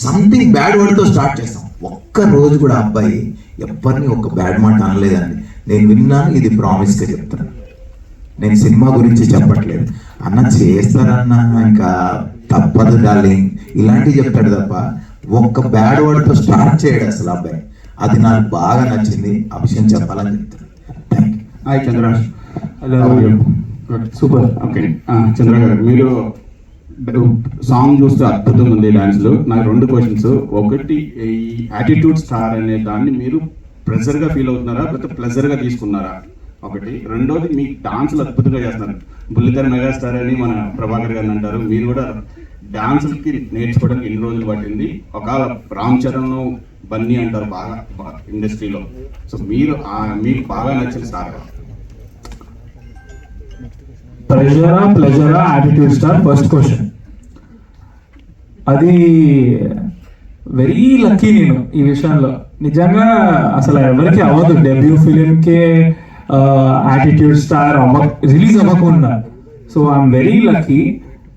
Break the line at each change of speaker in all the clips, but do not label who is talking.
Something bad వర్డ్తో start చేస్తాం. ఒక్క రోజు కూడా అబ్బాయి ఎవరిని ఒక బ్యాడ్ మాట అనలేదండి. నేను విన్నాను, ఇది ప్రామిస్గా చెప్తాను. నేను సినిమా గురించి చెప్పట్లేదు. అన్న చేస్తారన్న ఇంకా తప్పదు డార్లింగ్ ఇలాంటివి చెప్తాడు తప్ప ఒక్క బ్యాడ్ వర్డ్తో స్టార్ట్ చేయడు అసలు అబ్బాయి. అది నాకు బాగా నచ్చింది. ఆ విషయం చెప్పాలని చెప్తాను. Thank you.
Hi Chandrash. Hello, super. Okay Chandra garu, మీరు సాంగ్ చూస్తే అద్భుతంగా ఉంది డాన్స్లో. నాకు 2 క్వశ్చన్స్. ఒకటి, ఈ యాటిట్యూడ్ స్టార్ అనే దాన్ని మీరు ప్రెజర్గా ఫీల్ అవుతున్నారా లేకపోతే ప్లెజర్గా తీసుకున్నారా? ఒకటి. రెండోది, మీ డాన్సులు అద్భుతంగా చేస్తున్నారు. బుల్లితెర మెగాస్టార్ అని మన ప్రభాకర్ గారిని అంటారు. మీరు కూడా డాన్సులకి నేర్చుకోవడానికి ఎన్ని రోజులు పట్టింది? ఒకవేళ రామ్ చరణ్, బన్నీ అంటారు బాగా ఇండస్ట్రీలో. సో మీరు మీకు బాగా నచ్చిన స్టార్?
ప్లెజరా యాటిట్యూడ్ స్టార్? First question. అది వెరీ లక్కీ నేను ఈ విషయంలో. నిజంగా అసలు ఎవరికి అవ్వదు డెబ్యూ ఫిలింకే యాటిట్యూడ్ స్టార్ రిలీజ్ అవ్వకుండా. So I'm very lucky.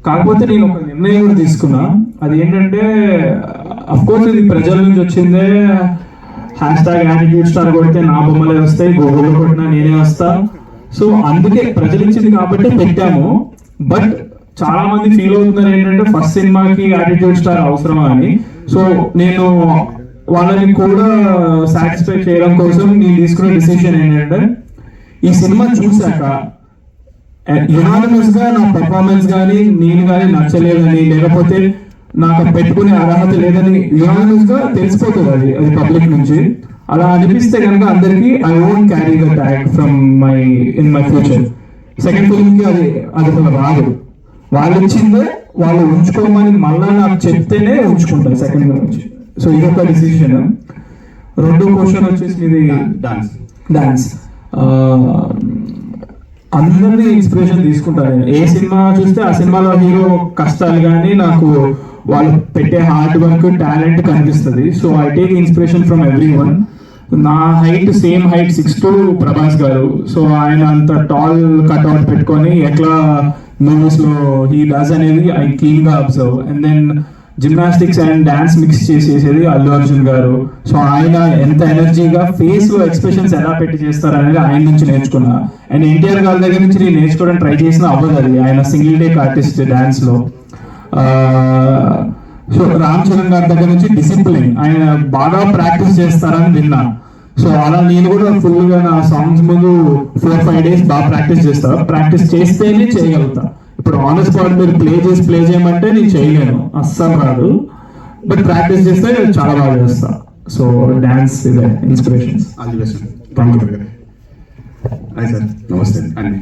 కాకపోతే నేను ఒక నిర్ణయం కూడా తీసుకున్నా. అది ఏంటంటే, అఫ్కోర్స్ ఇది ప్రజల నుంచి వచ్చిందే. #యాటిట్యూడ్ స్టార్ కొడితే నా బొమ్మలే వస్తాయి, గూగుల్లో కొట్టినా నేనే వస్తా. సో అందుకే ప్రజలు ఇచ్చింది కాబట్టి పెట్టాము. బట్ చాలా మంది ఫీల్ అవుతున్నారు ఏంటంటే ఫస్ట్ సినిమాకి యాటిట్యూడ్ స్టార్ అవసరమా అని. సో నేను వాళ్ళని కూడా సాటిస్ఫై చేయడం కోసం నేను తీసుకునే డిసిషన్ ఏంటంటే, ఈ సినిమా చూశాక యునానిమస్ గా నా పర్ఫార్మెన్స్ కానీ నేను కానీ నచ్చలేదని, లేకపోతే నాకు పెట్టుకునే అర్హత లేదని యునానిమస్ గా తెలిసిపోతుంది. అది పబ్లిక్ నుంచి. అలా అనిపిస్తే కనుక అందరికి I won't carry the tag from in my future. Second film కి అది అసలు రాదు. వాళ్ళు ఇచ్చిందే వాళ్ళు ఉంచుకోమని మళ్ళా నాకు చెప్తేనే ఉంచుకుంటారు సెకండ్ ఫిల్మ్ నుంచి. సో ఇదొక డిసిషన్. 2 క్వశ్చన్ వచ్చేసి ఇది డాన్స్. అందరినీ ఇన్స్పిరేషన్ తీసుకుంటారు. ఏ సినిమా చూస్తే ఆ సినిమాలో హీరో కష్టాలు కానీ నాకు వాళ్ళు పెట్టే హార్డ్ వర్క్, టాలెంట్ కనిపిస్తుంది. So I take inspiration from every one. నా హైట్ సేమ్ హైట్ 6'2" ప్రభాస్ గారు. సో ఆయన అంత టాల్ కట్అవుట్ పెట్టుకొని ఎట్లా మూవీస్ లో హీ డస్ అనేది ఐ కీన్ గా observe. And then gymnastics and dance mix చేసేది అల్లు అర్జున్ గారు. సో ఆయన ఎంత ఎనర్జీగా ఫేస్ లో ఎక్స్ప్రెషన్స్ ఎలా పెట్టి చేస్తారు అనేది ఆయన నుంచి నేర్చుకున్నా. అండ్ ఎన్టీఆర్ గారి దగ్గర నుంచి నేను నేర్చుకోవడం ట్రై చేసిన అవ్వదు. అది ఆయన సింగిల్ టేక్ ఆర్టిస్ట్ డాన్స్ లో. సో రామ్ చరణ్ గారి దగ్గర నుంచి డిసిప్లిన్, ఆయన బాగా ప్రాక్టీస్ చేస్తారని విన్నా. సో అలా నేను కూడా ఫుల్ గా నా సాంగ్స్ ముందు 4-5 days బాగా ప్రాక్టీస్ చేస్తా. ప్రాక్టీస్ చేస్తేనే చేయగలుగుతా. ఇప్పుడు ఆన్ ద స్పాట్ మీరు ప్లే చేయమంటే నేను చేయలేను, అస్సలు రాదు. బట్ ప్రాక్టీస్ చేస్తే చాలా బాగా చేస్తా. సో డాన్స్ ఇదే inspirations.
All the best. Thank you. Hi sir, నమస్తే అండి.